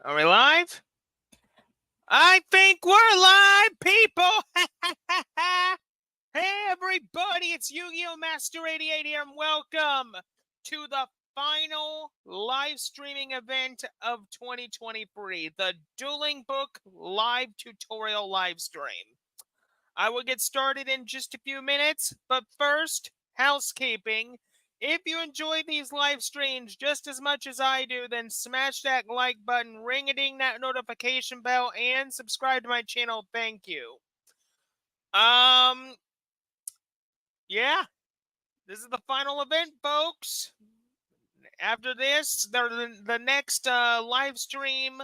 Are we live? I think we're live, people! Hey, everybody, it's Yu-Gi-Oh! Master 88 here, and welcome to the final live streaming event of 2023, the Duelingbook live tutorial live stream. I will get started in just a few minutes, but first, housekeeping. If you enjoy these live streams just as much as I do, then smash that like button, ring-a-ding that notification bell, and subscribe to my channel. Thank you. Yeah, this is the final event, folks. After this, the next live stream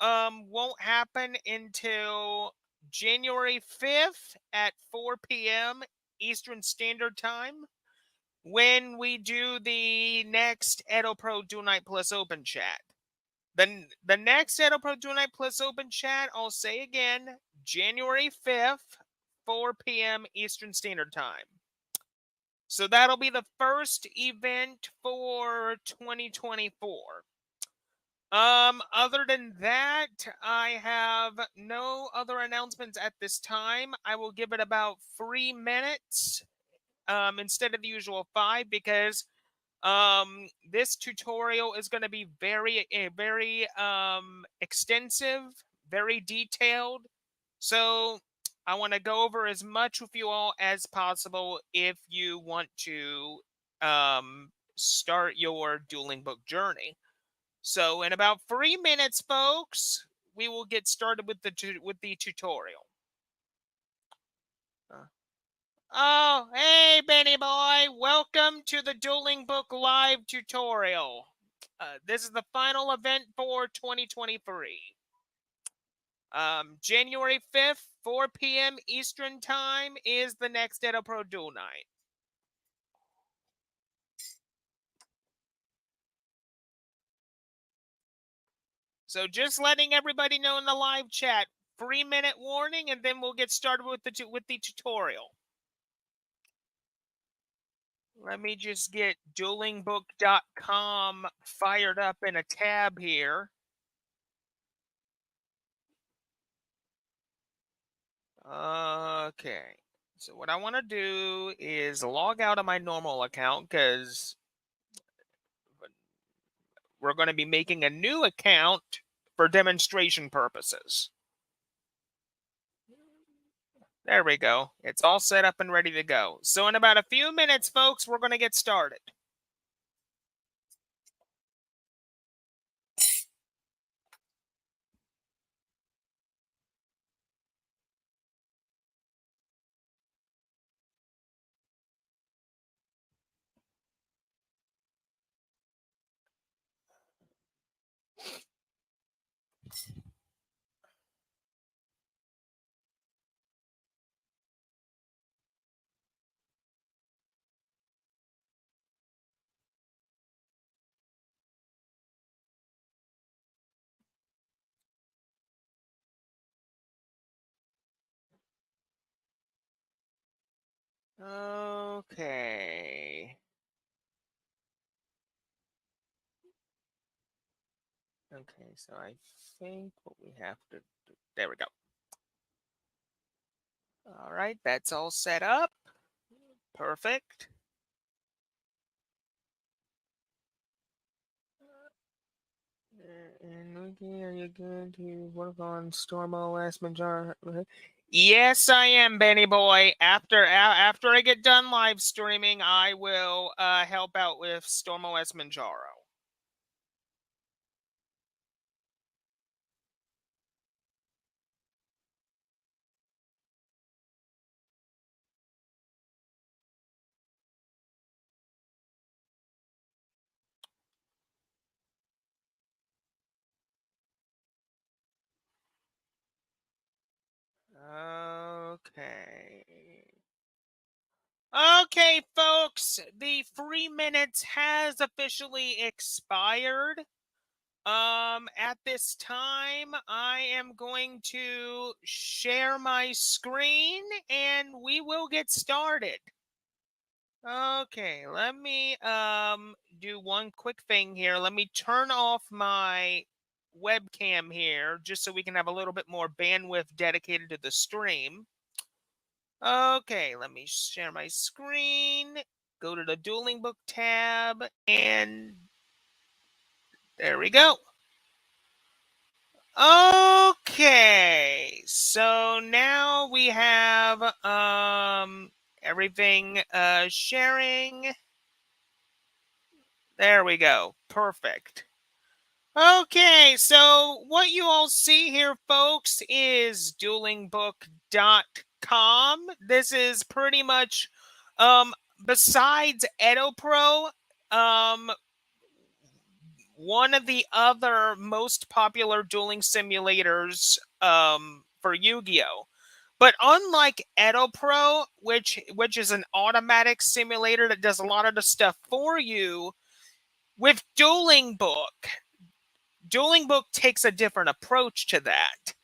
won't happen until January 5th at 4 p.m. Eastern Standard Time, when we do the next Edo Pro Duel Night Plus Open Chat. The next Edo Pro Duel Night Plus Open Chat, I'll say again, January 5th, 4 p.m. Eastern Standard Time. So that'll be the first event for 2024. Other than that, I have no other announcements at this time. I will give it about 3 minutes instead of the usual 5, because this tutorial is going to be very extensive, very detailed. So I want to go over as much with you all as possible if you want to start your dueling book journey. So in about 3 minutes, folks, we will get started with the tutorial. Oh, hey, Benny boy. Welcome to the Dueling Book live tutorial. This is the final event for 2023. January 5th, 4 p.m. Eastern Time is the next Edo Pro Duel Night. So just letting everybody know in the live chat, 3-minute warning, and then we'll get started with the tutorial. Let me just get duelingbook.com fired up in a tab here. Okay. So what I want to do is log out of my normal account, because we're going to be making a new account for demonstration purposes. There we go. It's all set up and ready to go. So in about a few minutes, folks, we're going to get started. Okay. Okay, so I think what we have to do, there we go. All right, that's all set up. Perfect. And okay, are you going to work on StormOS Manjaro? Yes, I am, Benny boy. After I get done live streaming, I will help out with StormOS Manjaro. Okay. Okay, folks, the 3 minutes has officially expired. At this time, I am going to share my screen and we will get started. Okay, let me do one quick thing here. Let me turn off my webcam here just so we can have a little bit more bandwidth dedicated to the stream. Okay, let me share my screen. Go to the Duelingbook tab, and there we go. Okay, so now we have everything sharing. There we go. Perfect. Okay, so what you all see here, folks, is duelingbook.com. This is pretty much besides EdoPro, um one of the other most popular dueling simulators for Yu-Gi-Oh! But unlike EdoPro, which is an automatic simulator that does a lot of the stuff for you, with Dueling Book takes a different approach to that.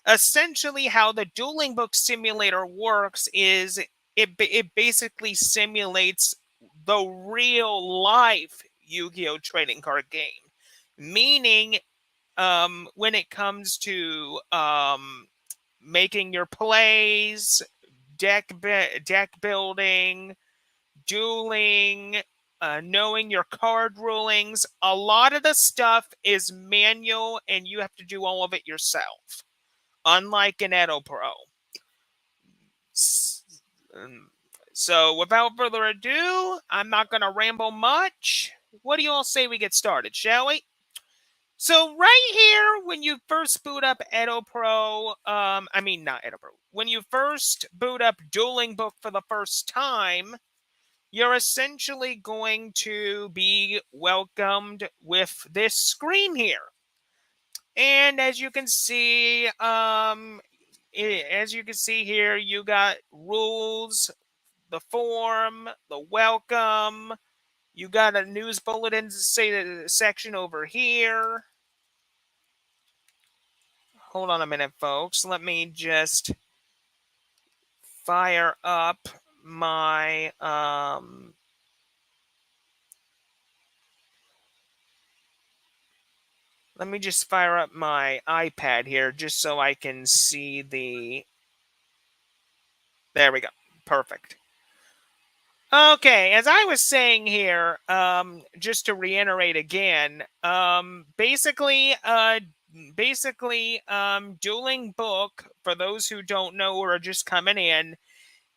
Essentially, how the Dueling Book simulator works is it basically simulates the real life Yu-Gi-Oh! Trading card game. Meaning, when it comes to making your plays, deck building, dueling, knowing your card rulings. A lot of the stuff is manual, and you have to do all of it yourself, unlike an Edo Pro. So, without further ado, I'm not going to ramble much. What do you all say we get started, shall we? So right here, when you first boot up Edo Pro, not Edo Pro. When you first boot up Dueling Book for the first time, you're essentially going to be welcomed with this screen here. And as you can see, here, you got rules, the form, the welcome. You got a news bulletin section over here. Hold on a minute, folks. Let me just fire up my let me just fire up my iPad here just so I can see the... There we go. Perfect. Okay, as I was saying here, just to reiterate again, basically, Dueling Book, for those who don't know or are just coming in,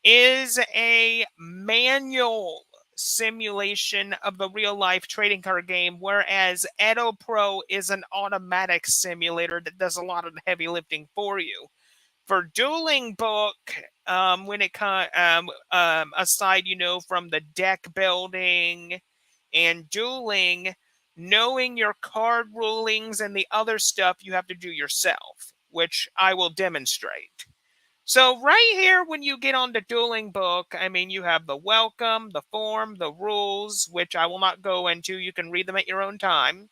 is a manual simulation of the real life trading card game, whereas Edo Pro is an automatic simulator that does a lot of the heavy lifting for you. For Dueling Book, when it comes aside, from the deck building and dueling, knowing your card rulings and the other stuff you have to do yourself, which I will demonstrate. So right here, when you get on the Dueling Book, you have the welcome, the form, the rules, which I will not go into. You can read them at your own time.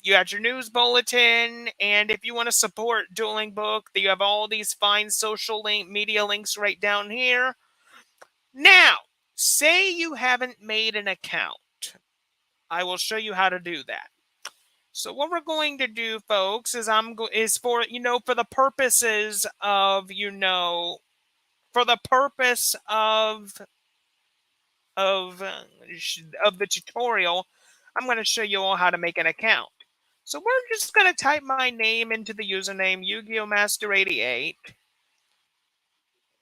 You got your news bulletin, and if you want to support Dueling Book, you have all these fine social media links right down here. Now, say you haven't made an account. I will show you how to do that. So what we're going to do, folks, is for the purposes of for the purpose of the tutorial, I'm going to show you all how to make an account. So we're just going to type my name into the username, Yu-Gi-Oh! Master 88.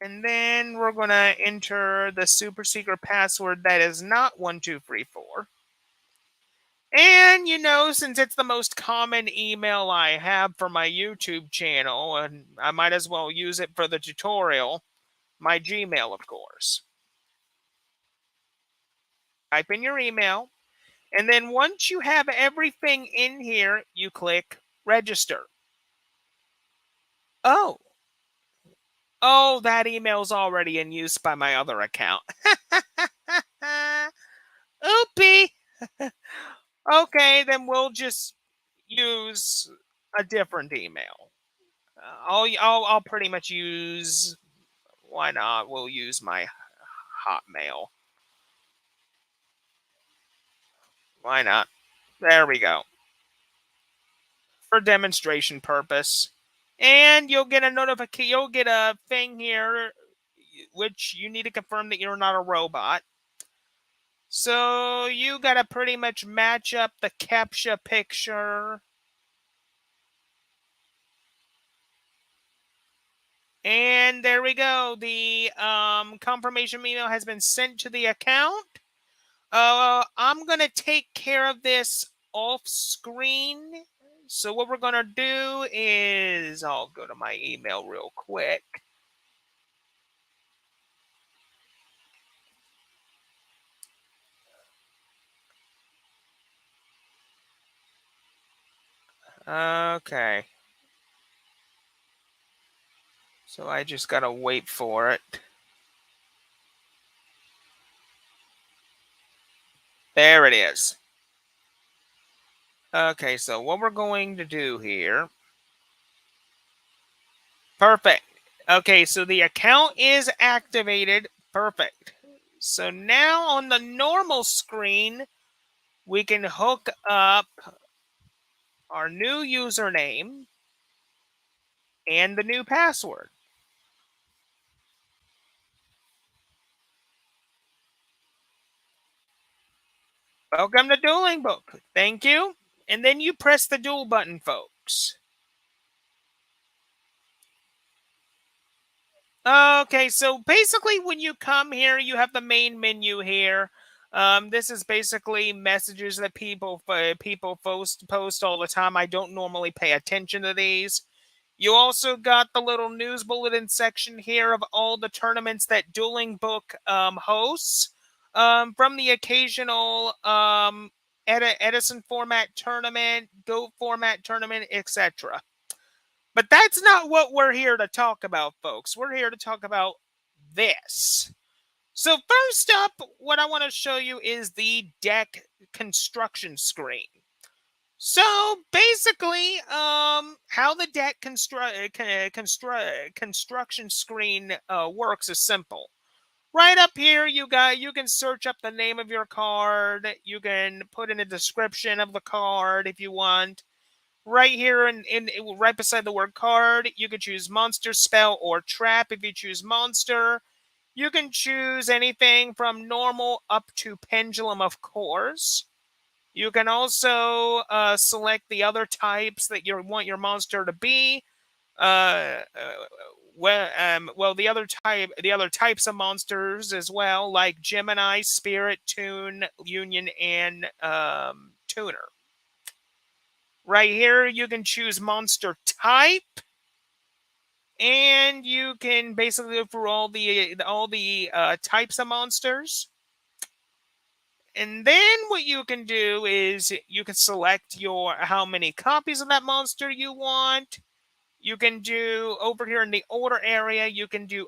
And then we're going to enter the super secret password that is not 1234. And, since it's the most common email I have for my YouTube channel, and I might as well use it for the tutorial, my Gmail, of course. Type in your email. And then once you have everything in here, you click register. Oh, that email's already in use by my other account. Oopie. Okay, then we'll just use a different email. I'll pretty much use... Why not? We'll use my Hotmail. Why not? There we go. for demonstration purpose. And you'll get a notification. You'll get a thing here, which you need to confirm that you're not a robot. So you gotta pretty much match up the CAPTCHA picture. And there we go. The confirmation email has been sent to the account. I'm gonna take care of this off screen. So what we're gonna do is I'll go to my email real quick. Okay. So I just gotta wait for it. There it is. Okay, so what we're going to do here. Perfect. Okay, so the account is activated. Perfect. So now on the normal screen, we can hook up our new username and the new password. Welcome to Duelingbook. Thank you. And then you press the duel button, folks. Okay, so basically when you come here, you have the main menu here. This is basically messages that people post all the time. I don't normally pay attention to these. You also got the little news bulletin section here of all the tournaments that Dueling Book hosts, from the occasional Edison format tournament, Goat format tournament, etc. But that's not what we're here to talk about, folks. We're here to talk about this. So first up, what I want to show you is the deck construction screen. So basically, how the deck construction screen works is simple. Right up here, you can search up the name of your card. You can put in a description of the card if you want. Right here, in right beside the word card, you can choose monster, spell, or trap. If you choose monster, you can choose anything from normal up to pendulum, of course. You can also select the other types that you want your monster to be. The other types of monsters as well, like Gemini, Spirit, Toon, Union, and Tuner. Right here, you can choose monster type, and you can basically go through all the types of monsters. And then what you can do is you can select how many copies of that monster you want. You can do over here in the order area, you can do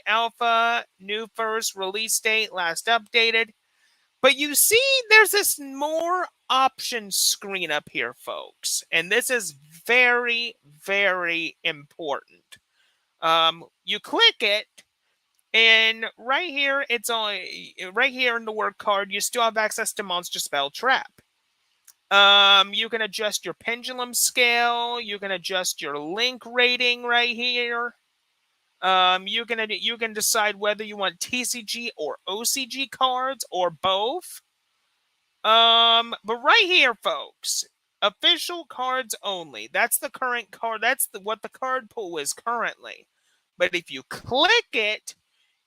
alpha, new first, release date, last updated. But you see, there's this more options screen up here, folks. And this is very, very important. You click it, and right here, it's on right here in the word card, you still have access to monster, spell, trap. You can adjust your pendulum scale. You can adjust your link rating right here. You can decide whether you want TCG or OCG cards or both. But right here, folks, official cards only. That's the current card. What the card pool is currently. But if you click it,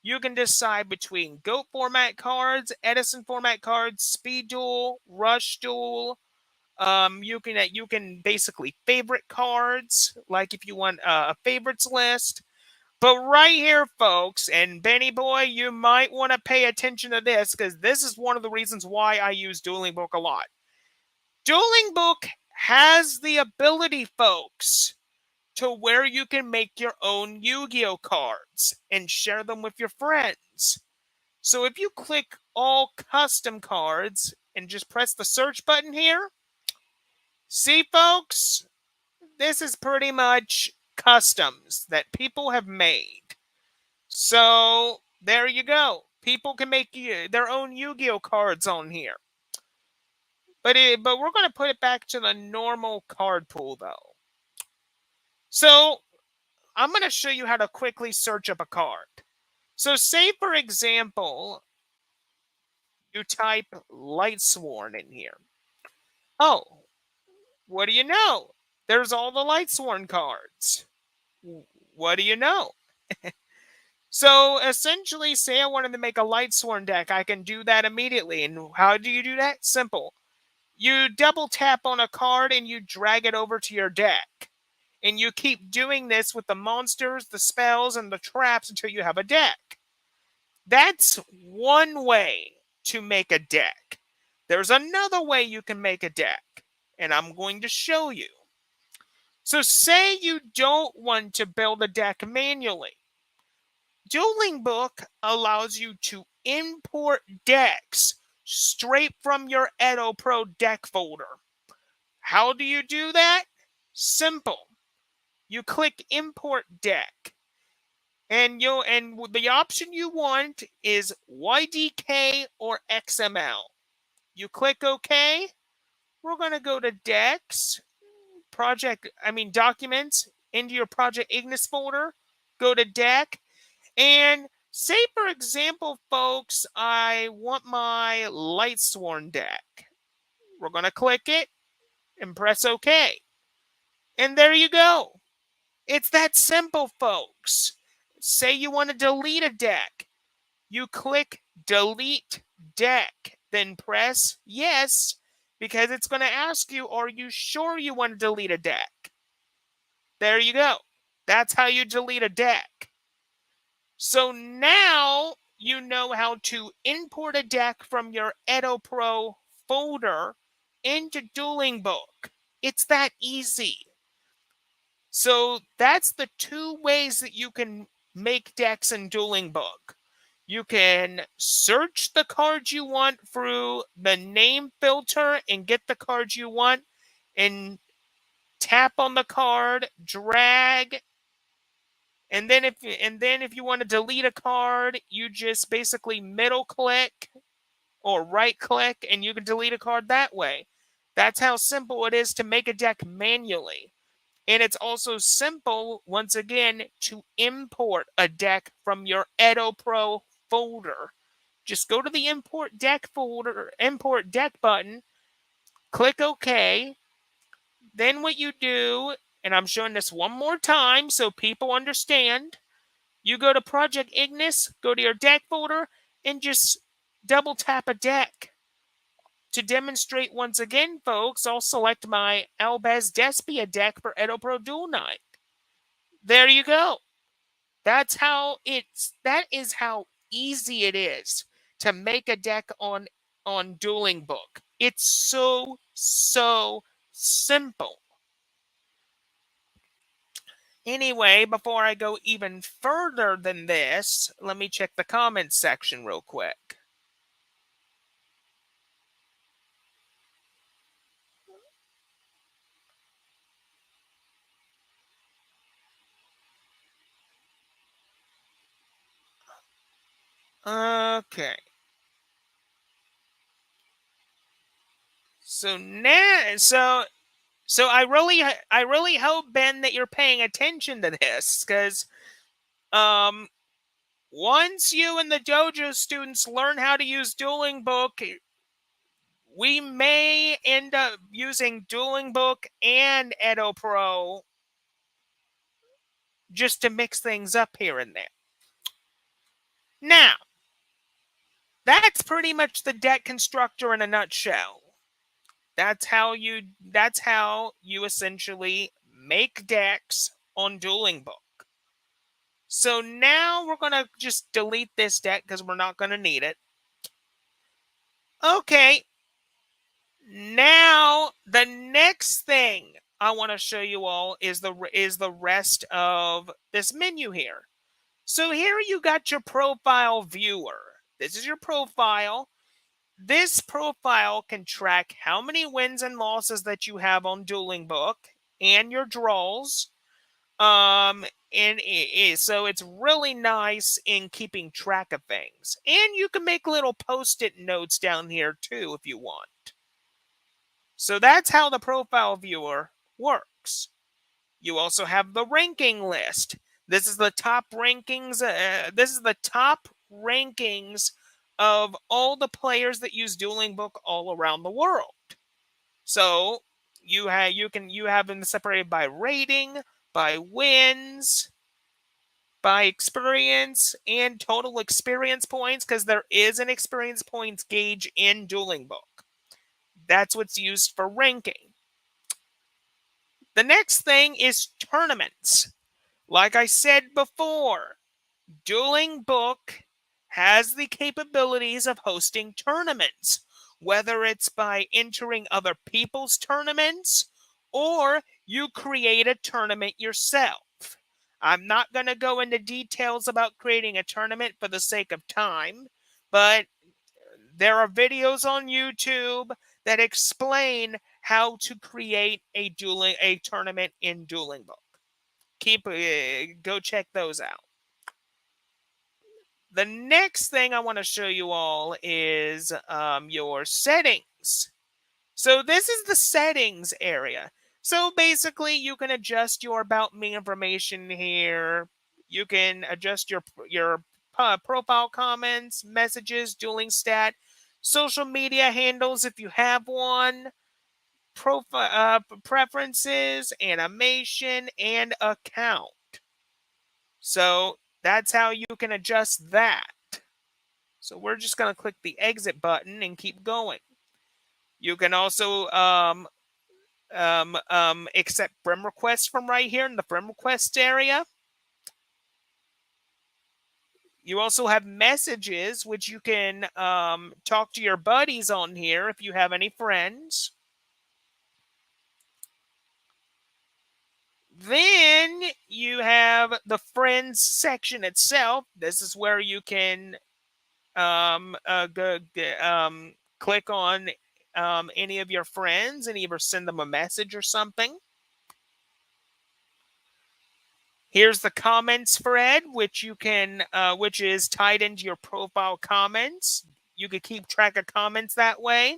you can decide between GOAT format cards, Edison format cards, Speed Duel, Rush Duel. You can basically favorite cards, like if you want a favorites list. But right here, folks, and Benny Boy, you might want to pay attention to this, because this is one of the reasons why I use Dueling Book a lot. Dueling Book has the ability, folks, to where you can make your own Yu-Gi-Oh cards and share them with your friends. So if you click all custom cards and just press the search button here, see, folks, this is pretty much customs that people have made. So there you go. People can make their own Yu-Gi-Oh cards on here. But we're going to put it back to the normal card pool though. So I'm going to show you how to quickly search up a card. So say for example, you type Lightsworn in here. Oh, what do you know? There's all the Lightsworn cards. What do you know? So essentially, say I wanted to make a Lightsworn deck, I can do that immediately. And how do you do that? Simple. You double tap on a card and you drag it over to your deck. And you keep doing this with the monsters, the spells, and the traps until you have a deck. That's one way to make a deck. There's another way you can make a deck, and I'm going to show you. So say you don't want to build a deck manually. Duelingbook allows you to import decks straight from your Edo Pro deck folder. How do you do that? Simple. You click import deck. And the option you want is YDK or XML. You click OK. We're going to go to decks, documents, into your Project Ignis folder. Go to deck. And say, for example, folks, I want my Lightsworn deck. We're going to click it and press OK. And there you go. It's that simple, folks. Say you want to delete a deck. You click delete deck, then press yes, because it's going to ask you, are you sure you want to delete a deck? There you go. That's how you delete a deck. So now you know how to import a deck from your Edo Pro folder into Duelingbook. It's that easy. So that's the two ways that you can make decks in Duelingbook. You can search the cards you want through the name filter and get the cards you want, and tap on the card, drag, and then if you want to delete a card, you just basically middle click or right click and you can delete a card that way. That's how simple it is to make a deck manually. And it's also simple, once again, to import a deck from your Edo Pro folder. Just go to the import deck folder, import deck button, click OK. Then what you do, and I'm showing this one more time so people understand, you go to Project Ignis, go to your deck folder, and just double tap a deck. To demonstrate once again, folks, I'll select my Albaz Despia deck for Edo Pro Duel Knight. There you go. That is how easy it is to make a deck on Duelingbook. It's so simple. Anyway, before I go even further than this, let me check the comments section real quick. Okay. So now, so I really hope, Ben, that you're paying attention to this, because once you and the dojo students learn how to use Duelingbook, we may end up using Duelingbook and Edo Pro just to mix things up here and there. Now, that's pretty much the deck constructor in a nutshell. That's how you essentially make decks on Duelingbook. So now we're going to just delete this deck because we're not going to need it. Okay. Now, the next thing I want to show you all is the rest of this menu here. So here you got your profile viewer. This is your profile. This profile can track how many wins and losses that you have on Duelingbook and your draws. So it's really nice in keeping track of things. And you can make little post-it notes down here too if you want. So that's how the profile viewer works. You also have the ranking list. This is the top rankings. This is the top rankings of all the players that use Dueling Book all around the world. So you have them separated by rating, by wins, by experience, and total experience points, because there is an experience points gauge in Dueling Book. That's what's used for ranking. The next thing is tournaments. Like I said before, Dueling Book has the capabilities of hosting tournaments, whether it's by entering other people's tournaments or you create a tournament yourself. I'm not going to go into details about creating a tournament for the sake of time, but there are videos on YouTube that explain how to create a tournament in Dueling Book. Go check those out. The next thing I want to show you all is your settings. So this is the settings area. So basically, you can adjust your about me information here. You can adjust your profile comments, messages, dueling stat, social media handles if you have one, profile preferences, animation, and account. So that's how you can adjust that. So we're just going to click the exit button and keep going. You can also accept friend requests from right here in the friend requests area. You also have messages, which you can talk to your buddies on here if you have any friends. Then you have the friends section itself. This is where you can click on any of your friends and either send them a message or something. Here's the comments thread, which you can, which is tied into your profile comments. You can keep track of comments that way.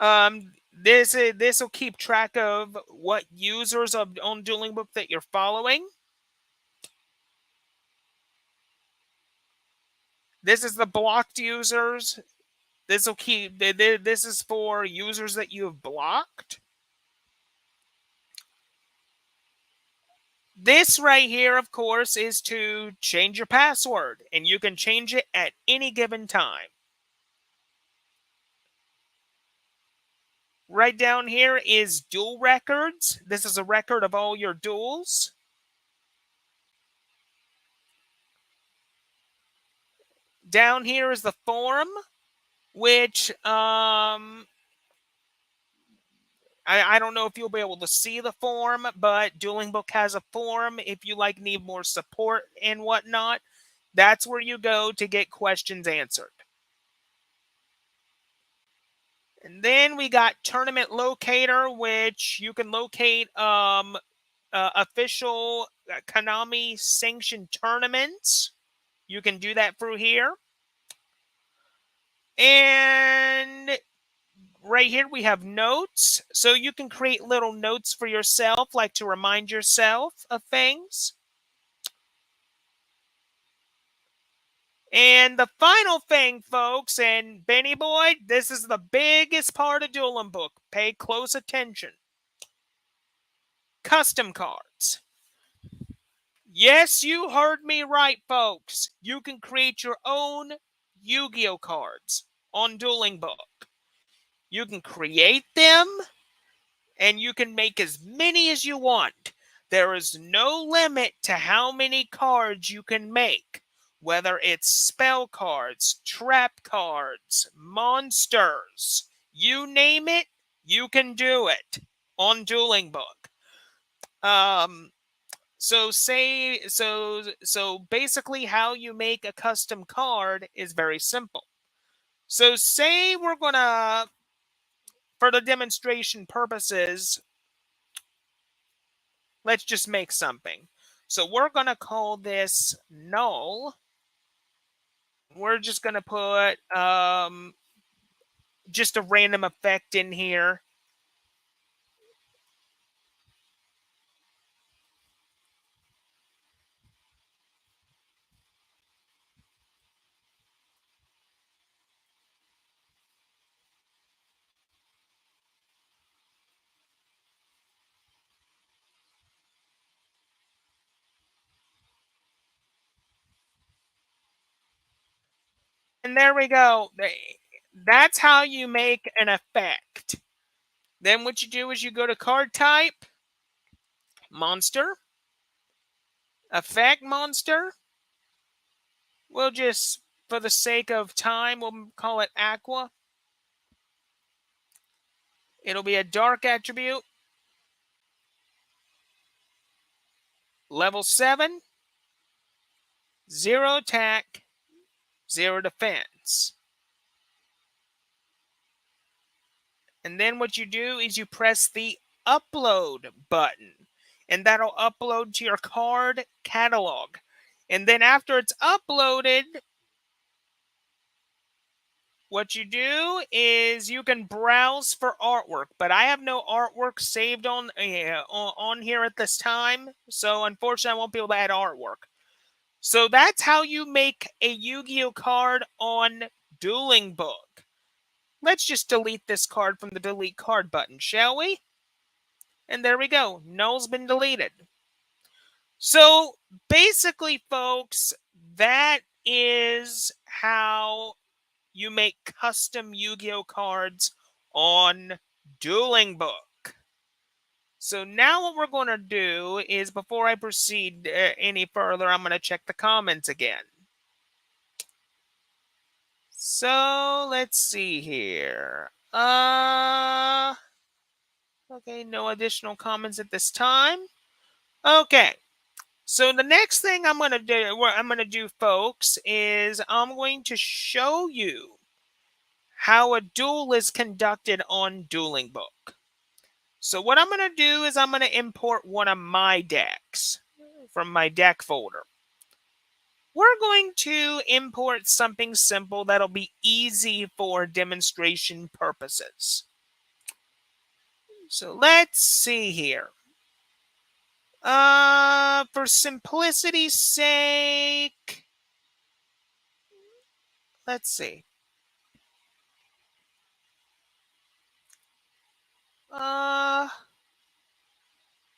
This will keep track of what users on Dueling Book that you're following. This is the blocked users. This will keep. This is for users that you have blocked. This right here, of course, is to change your password, and you can change it at any given time. Right down here is duel records. This is a record of all your duels. Down here is the forum, which I don't know if you'll be able to see the forum, but Dueling Book has a forum if you need more support and whatnot. That's where you go to get questions answered. And then we got Tournament Locator, which you can locate official Konami sanctioned tournaments. You can do that through here. And right here we have notes. So you can create little notes for yourself, like to remind yourself of things. And the final thing, folks, and Benny Boy, this is the biggest part of Dueling Book. Pay close attention. Custom cards. Yes, you heard me right, folks. You can create your own Yu-Gi-Oh cards on Dueling Book. You can create them, and you can make as many as you want. There is no limit to how many cards you can make, whether it's spell cards, trap cards, monsters, you name it, you can do it on Dueling Book. So basically how you make a custom card is very simple. So say we're going to, for the demonstration purposes, let's just make something. So we're going to call this null. We're just going to put just a random effect in here. And there we go. That's how you make an effect. Then what you do is you go to card type, monster, effect monster. We'll just, for the sake of time, we'll call it aqua. It'll be a dark attribute. Level 7, 0 attack, 0 defense. And then what you do is you press the upload button, and that'll upload to your card catalog. And then after it's uploaded, what you do is you can browse for artwork, but I have no artwork saved on here at this time, so unfortunately I won't be able to add artwork. So that's how you make a Yu-Gi-Oh card on Duelingbook. Let's just delete this card from the delete card button, shall we? And there we go. Null's been deleted. So basically, folks, that is how you make custom Yu-Gi-Oh cards on Duelingbook. So now what we're going to do is, before I proceed any further, I'm going to check the comments again. So let's see here. Okay, no additional comments at this time. Okay. So the next thing I'm going to do, folks, is I'm going to show you how a duel is conducted on Duelingbook. So what I'm going to do is I'm going to import one of my decks from my deck folder. We're going to import something simple that'll be easy for demonstration purposes. So let's see here. For simplicity's sake, let's see. I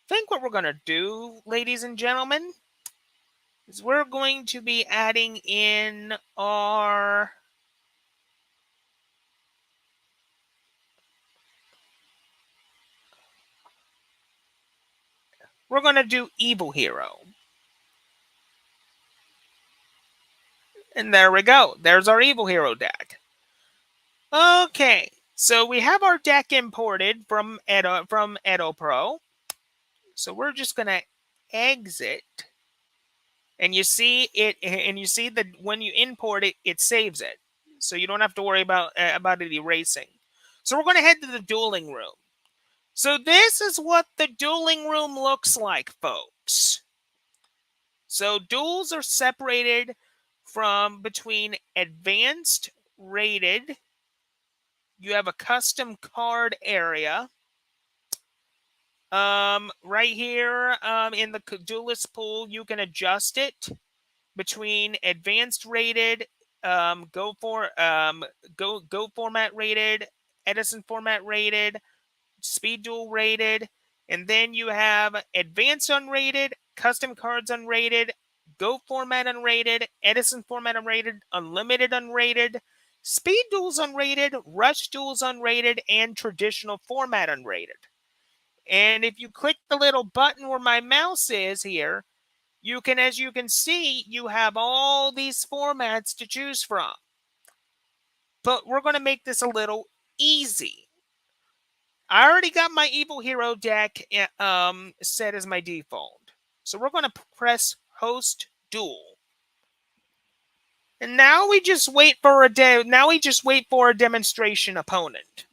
think what we're going to do, ladies and gentlemen, is we're going to be adding in our we're going to do Evil Hero. And there we go. There's our Evil Hero deck. Okay, so we have our deck imported from Edo Pro. So we're just going to exit. And you see it, and you see that when you import it, it saves it. So you don't have to worry about it erasing. So we're going to head to the dueling room. So this is what the dueling room looks like, folks. So duels are separated from between advanced, rated. You have a custom card area. Right here in the duelist pool, you can adjust it between advanced rated, go format rated, Edison format rated, speed duel rated, and then you have advanced unrated, custom cards unrated, go format unrated, Edison format unrated, unlimited unrated, speed duels unrated, rush duels unrated, and traditional format unrated. And if you click the little button where my mouse is here, you can, as you can see, you have all these formats to choose from. But we're going to make this a little easy. I already got my Evil Hero deck set as my default. So we're going to press Host Duel. And now we just wait for a demonstration opponent.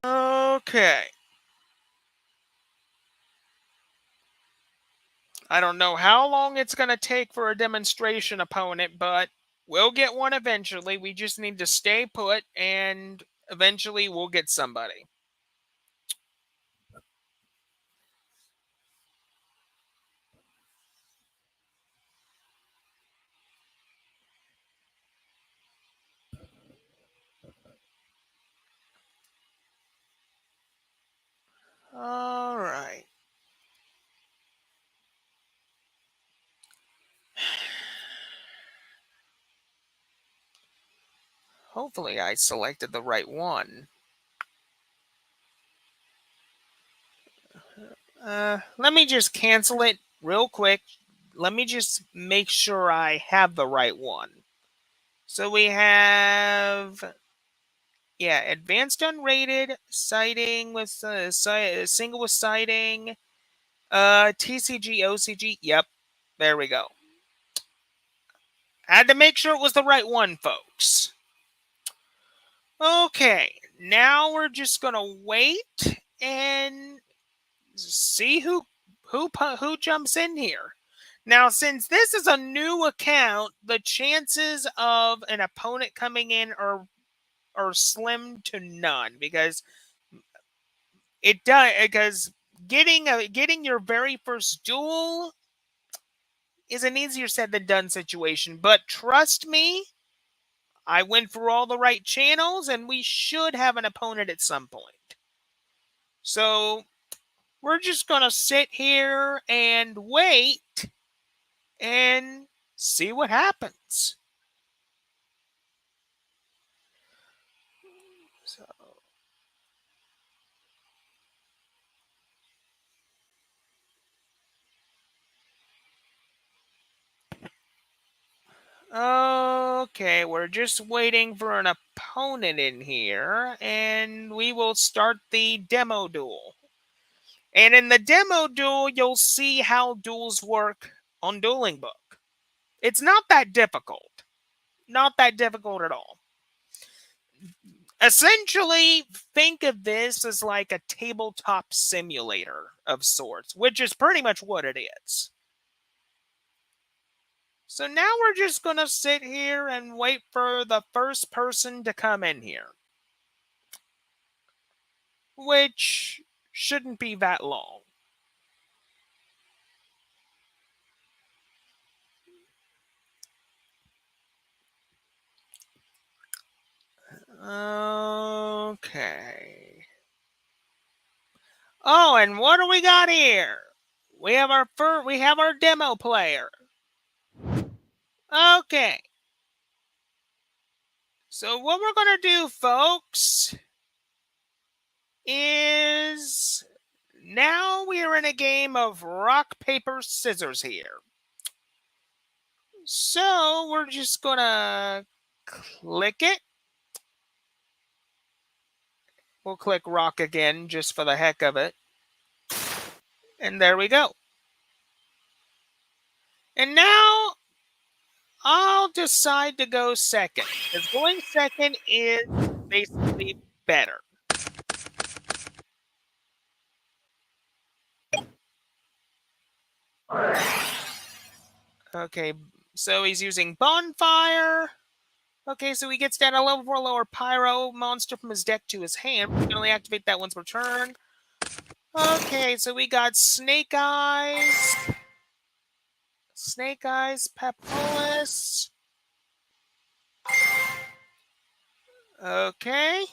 Okay. I don't know how long it's going to take for a demonstration opponent, but we'll get one eventually. We just need to stay put, and eventually we'll get somebody. All right. Hopefully I selected the right one. Let me just cancel it real quick. Let me just make sure I have the right one. So we have, yeah, advanced unrated, sighting with single with sighting, TCG, OCG. Yep, there we go. Had to make sure it was the right one, folks. Okay, now we're just gonna wait and see who jumps in here. Now, since this is a new account, the chances of an opponent coming in are slim to none, because getting your very first duel is an easier said than done situation. But trust me, I went through all the right channels, and we should have an opponent at some point. So we're just gonna sit here and wait and see what happens. So, okay, we're just waiting for an opponent in here, and we will start the demo duel. And in the demo duel, you'll see how duels work on Duelingbook. It's not that difficult. Not that difficult at all. Essentially, think of this as like a tabletop simulator of sorts, which is pretty much what it is. So now we're just going to sit here and wait for the first person to come in here, which shouldn't be that long. Okay. Oh, and what do we got here? We have our demo player. Okay. So what we're going to do, folks, is now we are in a game of rock, paper, scissors here. So we're just going to click it. We'll click rock again just for the heck of it. And there we go. And now I'll decide to go second, because going second is basically better. Okay, so he's using Bonfire. Okay, so he gets down a level 4 lower Pyro monster from his deck to his hand. We can only activate that once per turn. Okay, so we got Snake Eyes. Snake Eyes, Pepolis. Okay.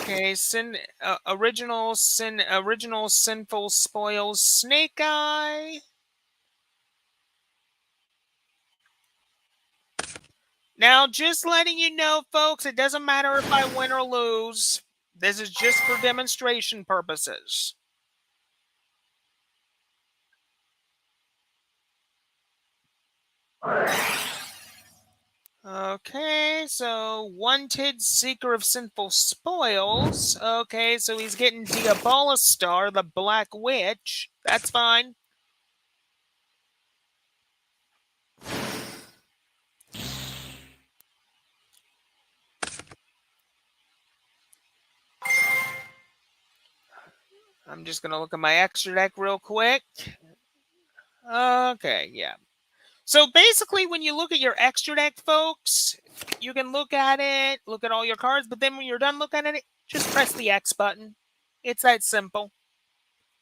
Okay, original sinful spoils Snake Eye. Now, just letting you know, folks, it doesn't matter if I win or lose. This is just for demonstration purposes. Okay, so Wanted Seeker of Sinful Spoils. Okay, so he's getting Diabolistar, the Black Witch. That's fine. I'm just going to look at my extra deck real quick. Okay, yeah. So basically, when you look at your extra deck, folks, you can look at it, look at all your cards, but then when you're done looking at it, just press the X button. It's that simple.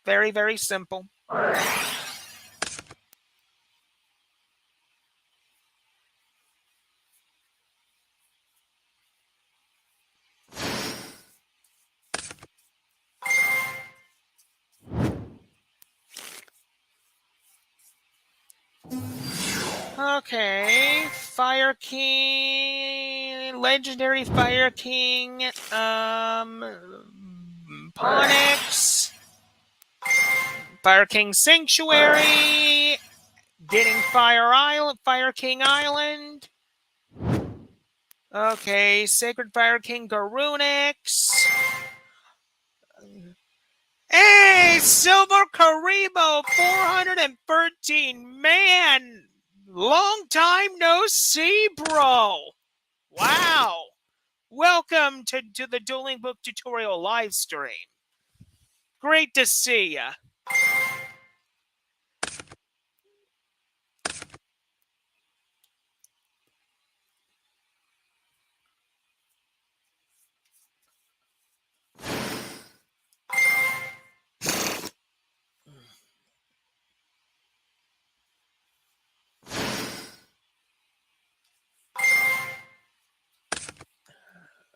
Very, very simple. Okay, Fire King, Legendary Fire King, Ponix, Fire King Sanctuary, getting Fire King Island. Okay, Sacred Fire King Garunix. Hey, Silver Karibo, 413. Man, long time no see, bro. Wow. Welcome to the Duelingbook tutorial live stream. Great to see ya.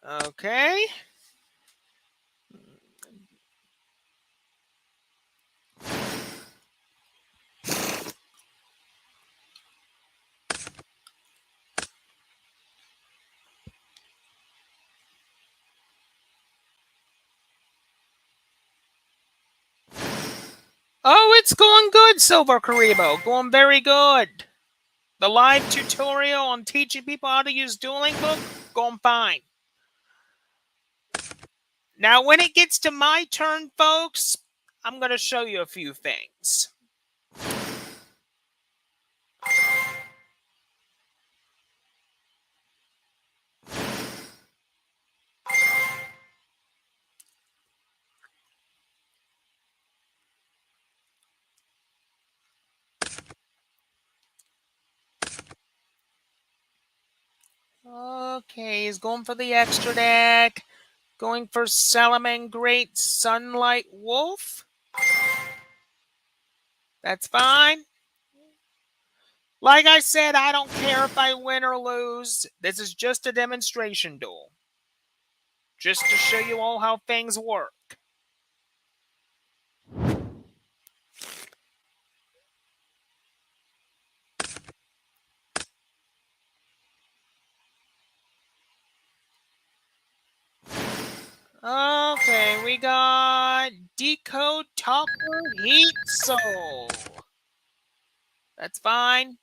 Okay. Oh, it's going good, Silver Karibo. Going very good. The live tutorial on teaching people how to use Duelingbook, going fine. Now, when it gets to my turn, folks, I'm going to show you a few things. Okay, he's going for the extra deck. Going for Salamangreat Sunlight Wolf. That's fine. Like I said, I don't care if I win or lose. This is just a demonstration duel. Just to show you all how things work. Okay, we got Decode Talker Heat Soul. That's fine.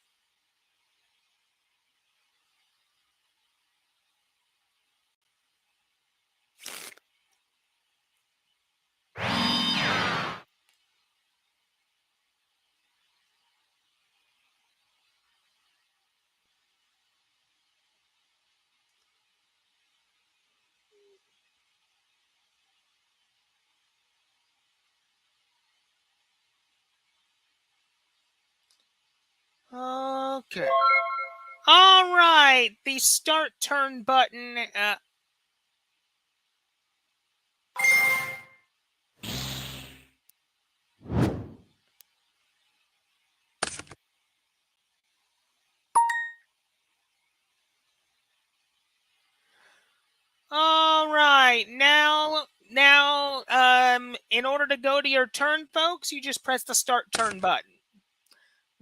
Okay. All right, the start turn button. All right, now, in order to go to your turn, folks, you just press the start turn button.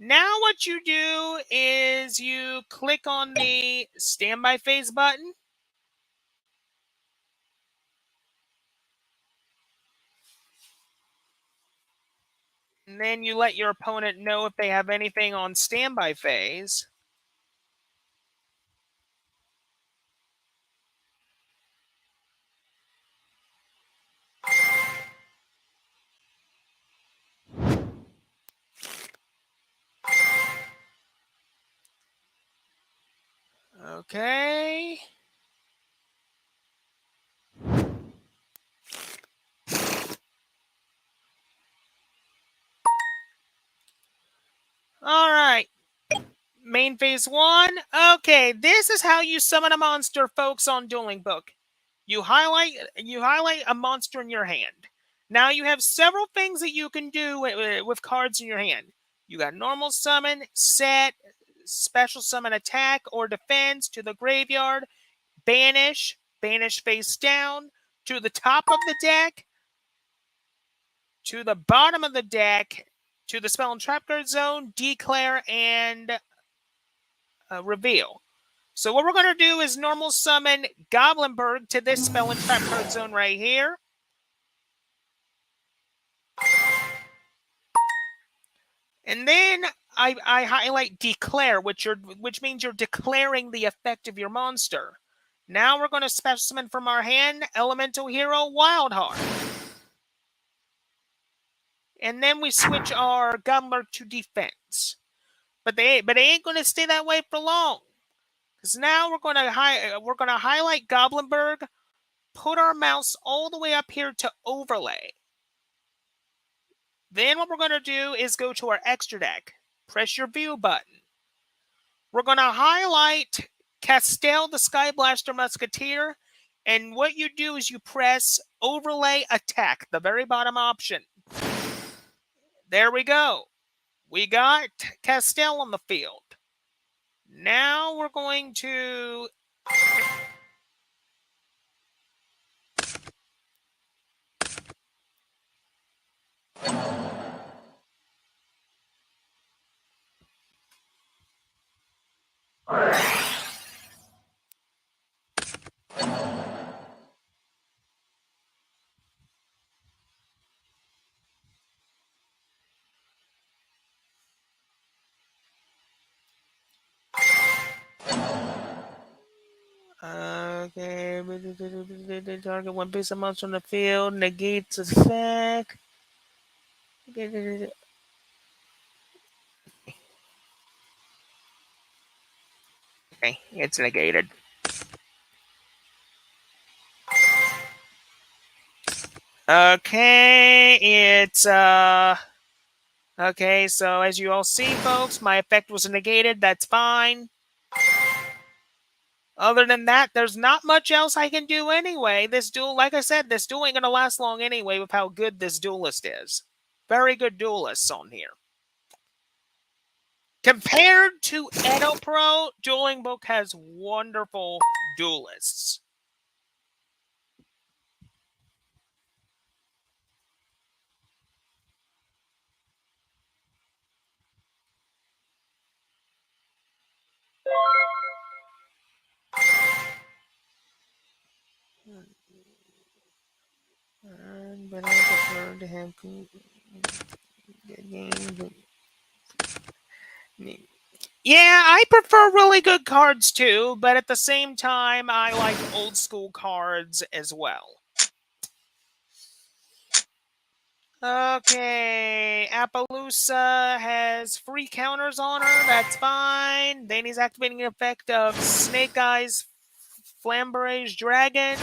Now what you do is you click on the standby phase button. And then you let your opponent know if they have anything on standby phase. Okay. main phase 1. Okay, this is how you summon a monster, folks, on Duelingbook. You highlight a monster in your hand. Now you have several things that you can do with cards in your hand. You got normal summon, set, special summon attack or defense to the graveyard, banish face down, to the top of the deck, to the bottom of the deck, to the spell and trap card zone, declare, and reveal. So what we're going to do is normal summon Goblinberg to this spell and trap card zone right here. And then I highlight declare, which means you're declaring the effect of your monster. Now we're going to special summon from our hand Elemental Hero Wildheart. And then we switch our Goblinberg to defense. But they ain't going to stay that way for long. Because now we're going to highlight Goblinberg, put our mouse all the way up here to overlay. Then what we're going to do is go to our extra deck. Press your view button. We're going to highlight Castel the Sky Blaster Musketeer. And what you do is you press overlay attack, the very bottom option. There we go. We got Castel on the field. Now we're going to... Okay, target one piece of monster on the field, negates effect. Okay, it's negated. Okay, it's okay, so as you all see, folks, my effect was negated. That's fine. Other than that, there's not much else I can do anyway. This duel, like I said, this duel ain't gonna last long anyway with how good this duelist is. Very good duelists on here. Compared to Edo Pro, Duelingbook has wonderful duelists. But I prefer to have yeah, I prefer really good cards too, but at the same time, I like old school cards as well. Okay, Appaloosa has free counters on her. That's fine. Then he's activating the effect of Snake Eyes Flamberge Dragon.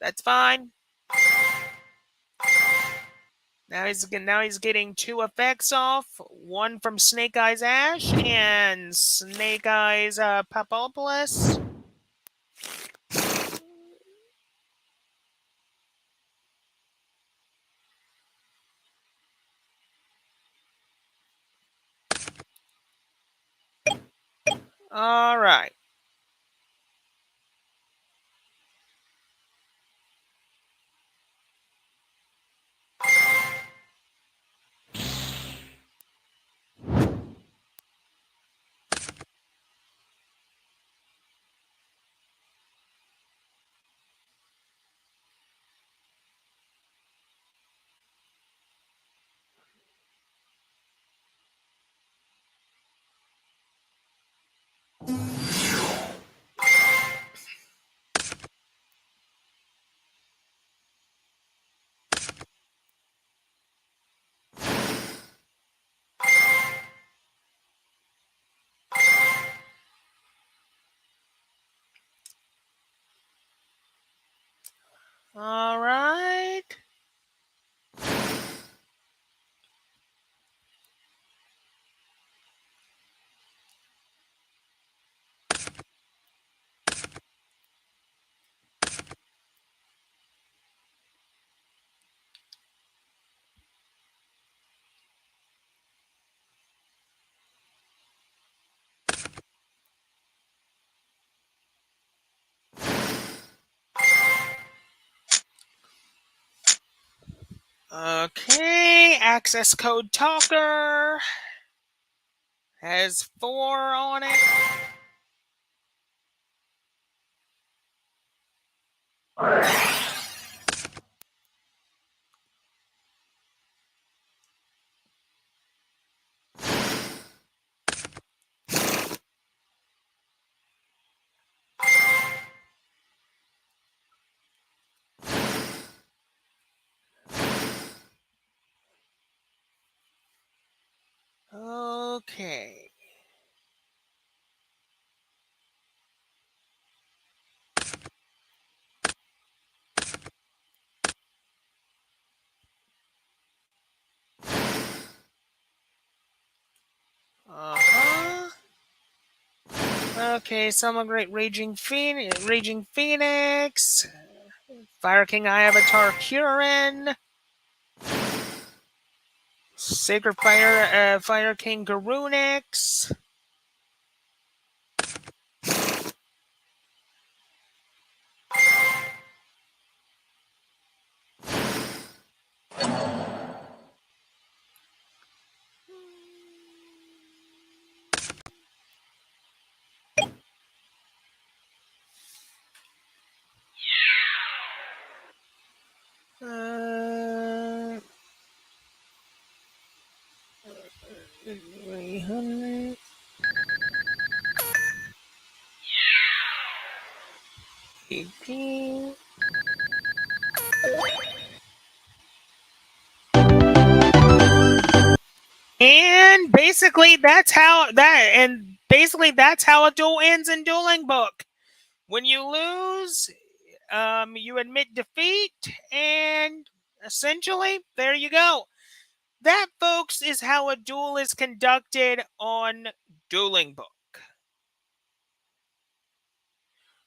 That's fine. Now he's getting 2 effects off. One from Snake Eyes Ash and Snake Eyes Papopoulos. All right. All right. Okay, access code talker has 4 on it. Okay. Uh-huh. Okay, Summon Great Raging Phoenix. Fire King Eye Avatar Kurin. Sacred Fire King Garunix. Uh, 300. And basically that's how a duel ends in Dueling Book. When you lose, you admit defeat, and essentially there you go. That, folks, is how a duel is conducted on Dueling Book.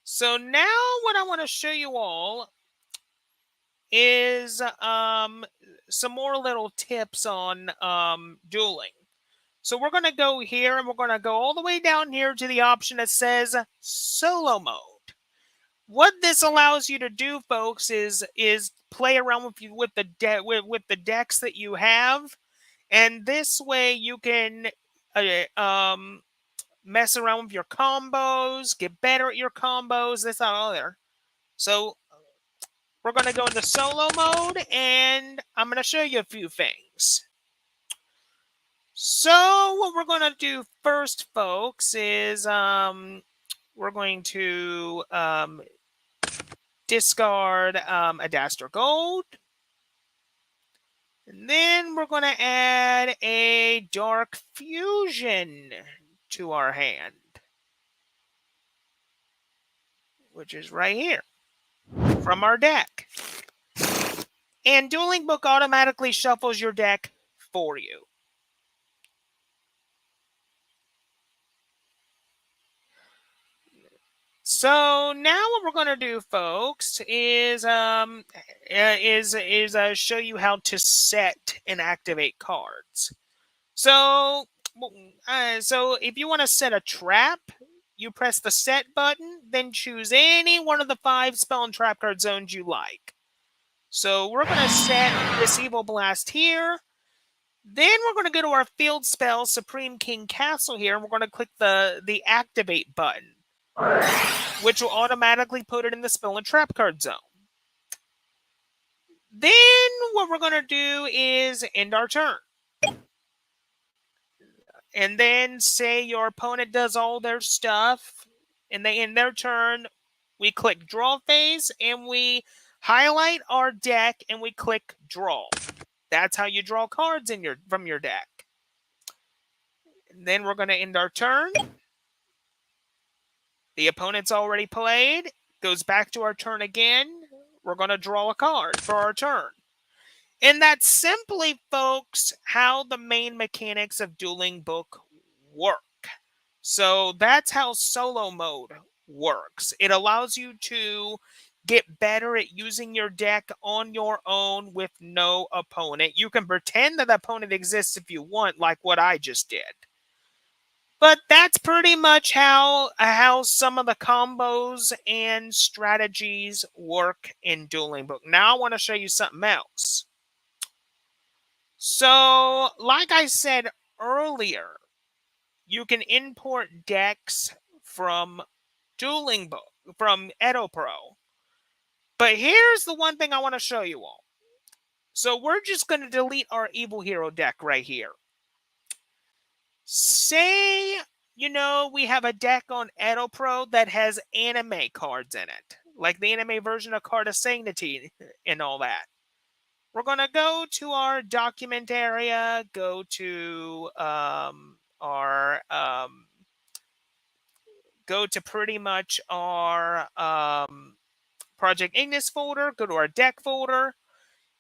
So now what I want to show you all is some more little tips on dueling. So we're going to go here and we're going to go all the way down here to the option that says solo mode. What this allows you to do, folks, is play around with the decks that you have, and this way you can mess around with your combos, get better at your combos, this, that, other. So we're going to go into solo mode, and I'm going to show you a few things. So what we're going to do first, folks, is we're going to discard Adaster Gold. And then we're going to add a Dark Fusion to our hand, which is right here from our deck. And Dueling Book automatically shuffles your deck for you. So now what we're going to do, folks, is show you how to set and activate cards. So if you want to set a trap, you press the set button, then choose any one of the 5 spell and trap card zones you like. So we're going to set this Evil Blast here. Then we're going to go to our field spell, Supreme King Castle here, and we're going to click the activate button, which will automatically put it in the spell and trap card zone. Then what we're going to do is end our turn. And then say your opponent does all their stuff, and they end their turn, we click draw phase, and we highlight our deck, and we click draw. That's how you draw cards from your deck. And then we're going to end our turn. The opponent's already played. Goes back to our turn again. We're going to draw a card for our turn. And that's simply, folks, how the main mechanics of Dueling Book work. So that's how solo mode works. It allows you to get better at using your deck on your own with no opponent. You can pretend that the opponent exists if you want, like what I just did. But that's pretty much how some of the combos and strategies work in Dueling Book. Now I want to show you something else. So, like I said earlier, you can import decks from Duelingbook, from EdoPro. But here's the one thing I want to show you all. So we're just going to delete our Evil Hero deck right here. Say, we have a deck on EdoPro that has anime cards in it, like the anime version of Card of Sanctity and all that. We're going to go to our document area, go to go to pretty much our Project Ignis folder, go to our deck folder.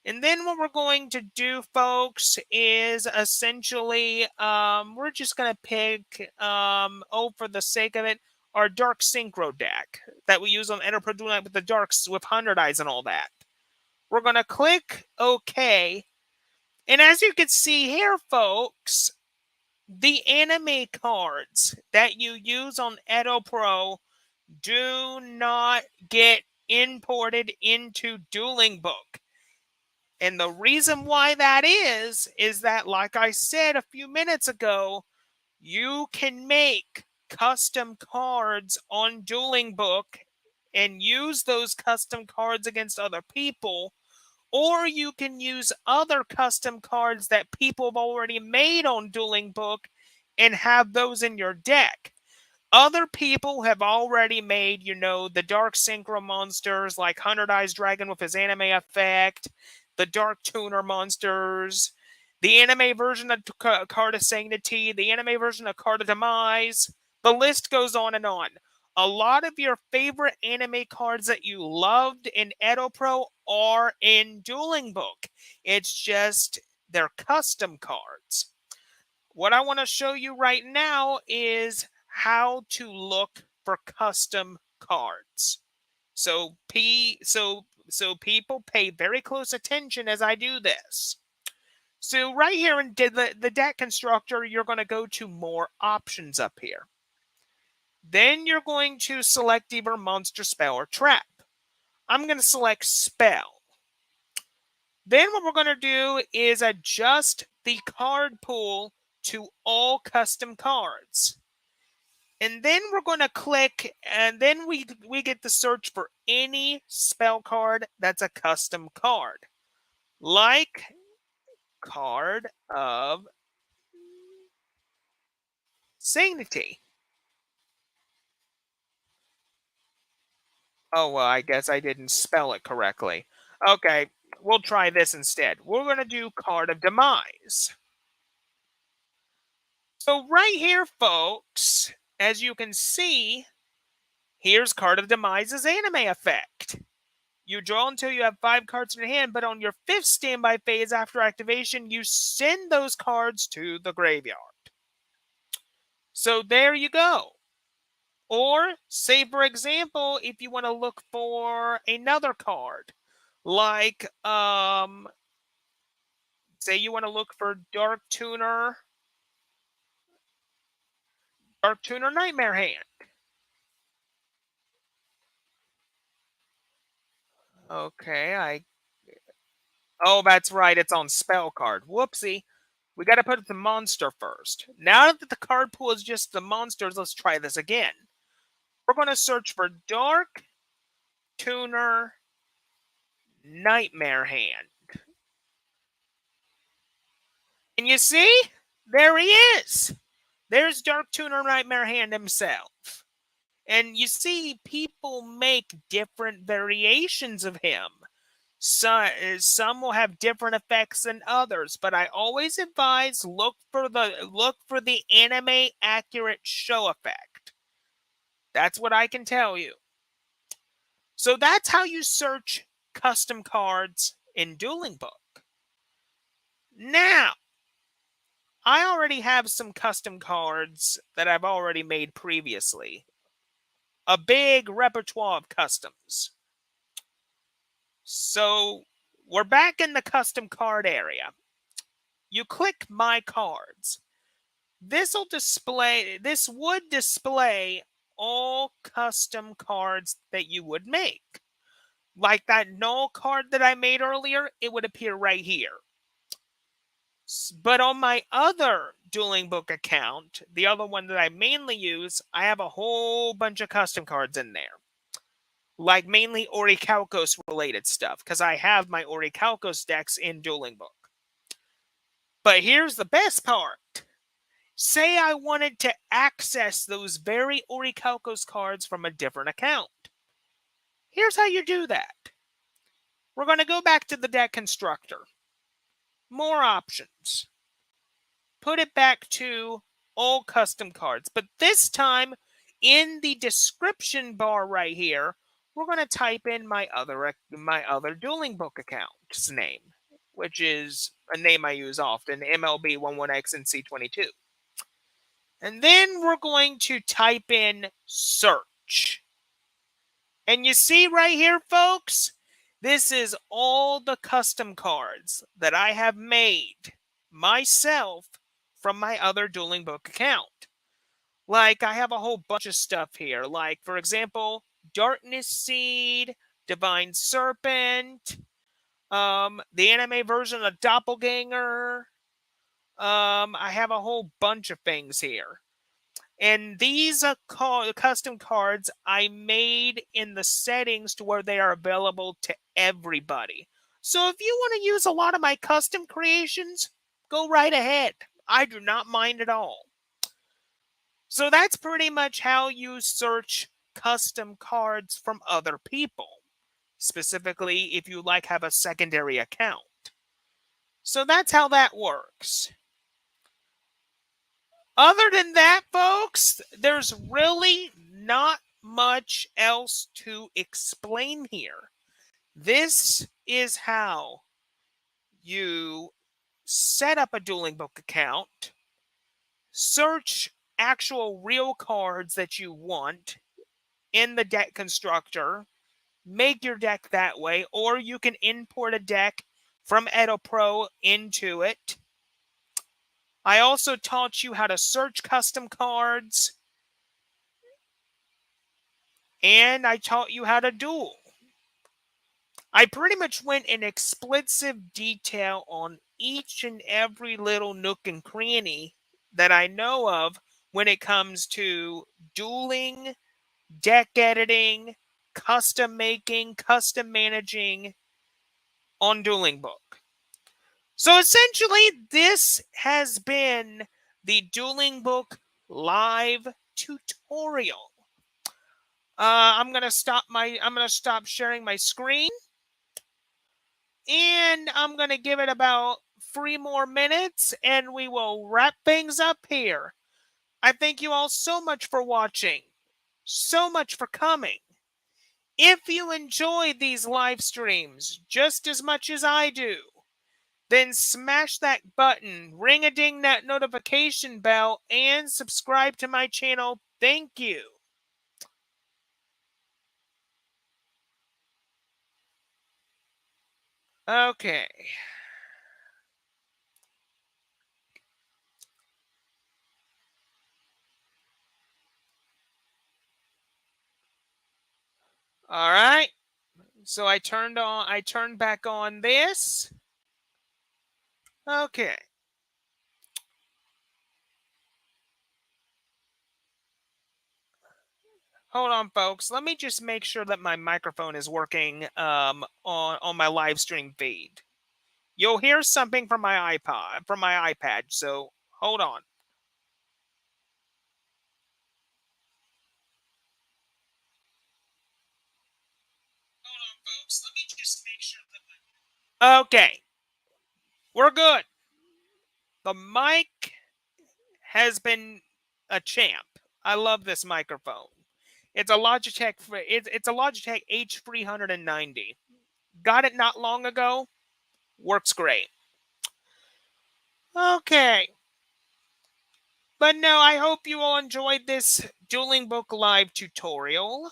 And then what we're going to do, folks, is essentially we're just going to pick, for the sake of it, our Dark Synchro deck that we use on Enter Dueling with the Darks with 100 Eyes and all that. We're going to click OK. And as you can see here, folks, the anime cards that you use on EdoPro do not get imported into Duelingbook. And the reason why that is that, like I said a few minutes ago, you can make custom cards on Duelingbook and use those custom cards against other people, or you can use other custom cards that people have already made on Duelingbook and have those in your deck. Other people have already made, the Dark Synchro monsters like 100 Eyes Dragon with his anime effect, the Dark Tuner monsters, the anime version of Card of Sanctity, the anime version of Card of Demise. The list goes on and on. A lot of your favorite anime cards that you loved in EdoPro are in Duelingbook. It's just they're custom cards. What I want to show you right now is how to look for custom cards. So people pay very close attention as I do this. So right here in the deck constructor, you're going to go to more options up here. Then you're going to select either monster, spell, or trap. I'm going to select spell. Then what we're going to do is adjust the card pool to all custom cards. And then we're going to click, and then we get the search for any spell card that's a custom card. Like Card of Sanctity. Oh, well, I guess I didn't spell it correctly. Okay, we'll try this instead. We're going to do Card of Demise. So right here, folks, as you can see, here's Card of Demise's anime effect. You draw until you have 5 cards in your hand, but on your 5th standby phase after activation, you send those cards to the graveyard. So there you go. Or, say for example, if you want to look for another card, like, say you want to look for Dark Tuner Nightmare Hand. Okay, oh, that's right, it's on spell card. Whoopsie. We got to put it to monster first. Now that the card pool is just the monsters, let's try this again. We're going to search for Dark Tuner Nightmare Hand. And you see? There he is. There's Dark Tuner Nightmare Hand himself. And you see, people make different variations of him. Some will have different effects than others, but I always advise look for the anime accurate show effect. That's what I can tell you. So that's how you search custom cards in Duelingbook. Now, I already have some custom cards that I've already made previously. A big repertoire of customs. So we're back in the custom card area. You click My Cards. This would display all custom cards that you would make. Like that null card that I made earlier, it would appear right here. But on my other Duelingbook account, the other one that I mainly use, I have a whole bunch of custom cards in there. Like mainly Orichalcos related stuff, because I have my Orichalcos decks in Duelingbook. But here's the best part. Say I wanted to access those very Orichalcos cards from a different account. Here's how you do that. We're going to go back to the deck constructor. More options. Put it back to all custom cards. But this time, in the description bar right here, we're going to type in my other Duelingbook account's name, which is a name I use often, MLB11X and C22. And then we're going to type in search. And you see right here, folks, this is all the custom cards that I have made myself from my other Duelingbook account. Like, I have a whole bunch of stuff here. Like, for example, Darkness Seed, Divine Serpent, the anime version of Doppelganger. I have a whole bunch of things here. And these are custom cards I made in the settings to where they are available to everybody. So if you want to use a lot of my custom creations, go right ahead. I do not mind at all. So that's pretty much how you search custom cards from other people. Specifically, if you have a secondary account. So that's how that works. Other than that, folks, there's really not much else to explain here. This is how you set up a Duelingbook account, search actual real cards that you want in the deck constructor, make your deck that way, or you can import a deck from EdoPro into it. I also taught you how to search custom cards, and I taught you how to duel. I pretty much went in explicit detail on each and every little nook and cranny that I know of when it comes to dueling, deck editing, custom making, custom managing on Duelingbook. So essentially, this has been the Duelingbook live tutorial. I'm gonna stop sharing my screen, and I'm gonna give it about 3 more minutes, and we will wrap things up here. I thank you all so much for watching, so much for coming. If you enjoy these live streams just as much as I do, then smash that button, ring-a-ding that notification bell, and subscribe to my channel. Thank you. Okay. All right. So I turned back on this. Okay. Hold on, folks. Let me just make sure that my microphone is working on my live stream feed. You'll hear something from my iPad. So hold on. Hold on, folks. Let me just make sure that Okay. We're good. The mic has been a champ. I love this microphone. It's a Logitech. It's a Logitech H390. Got it not long ago. Works great. Okay. But no, I hope you all enjoyed this Duelingbook live tutorial.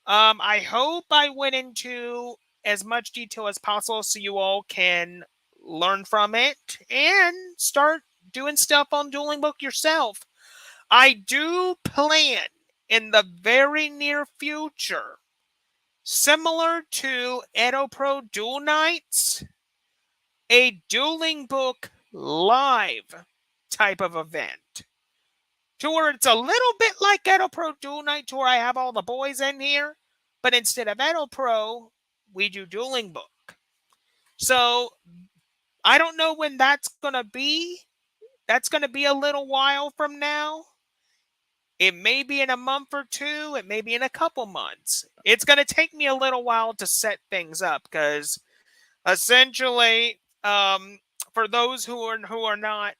I hope I went into as much detail as possible so you all can learn from it and start doing stuff on Duelingbook yourself. I do plan in the very near future, similar to EdoPro Duel Nights, a Duelingbook live type of event. To where it's a little bit like Edo Pro Duel Night, to where I have all the boys in here, but instead of Edo Pro, we do Duelingbook. So I don't know when that's gonna be. That's gonna be a little while from now. It may be in a month or two. It may be in a couple months. It's gonna take me a little while to set things up because essentially, for those who are not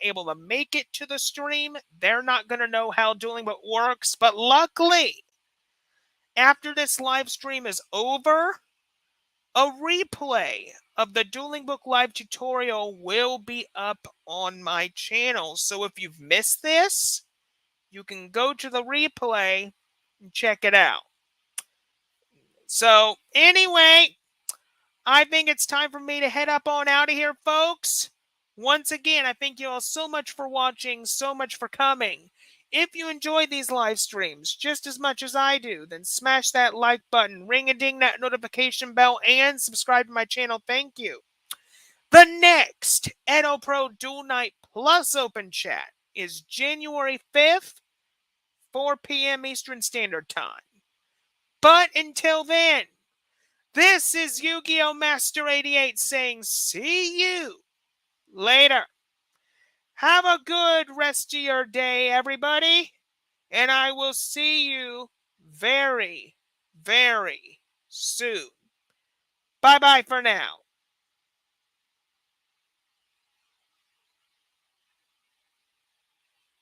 able to make it to the stream, they're not going to know how Duelingbook works. But luckily, after this live stream is over, a replay of the Duelingbook live tutorial will be up on my channel. So if you've missed this, you can go to the replay and check it out. So anyway, I think it's time for me to head up on out of here, folks. Once again, I thank you all so much for watching, so much for coming. If you enjoy these live streams just as much as I do, then smash that like button, ring-a-ding that notification bell, and subscribe to my channel. Thank you. The next Edo Pro Duel Night Plus Open Chat is January 5th, 4 p.m. Eastern Standard Time. But until then, this is Yu-Gi-Oh! Master 88 saying see you later. Have a good rest of your day, everybody. And I will see you very, very soon. Bye-bye for now.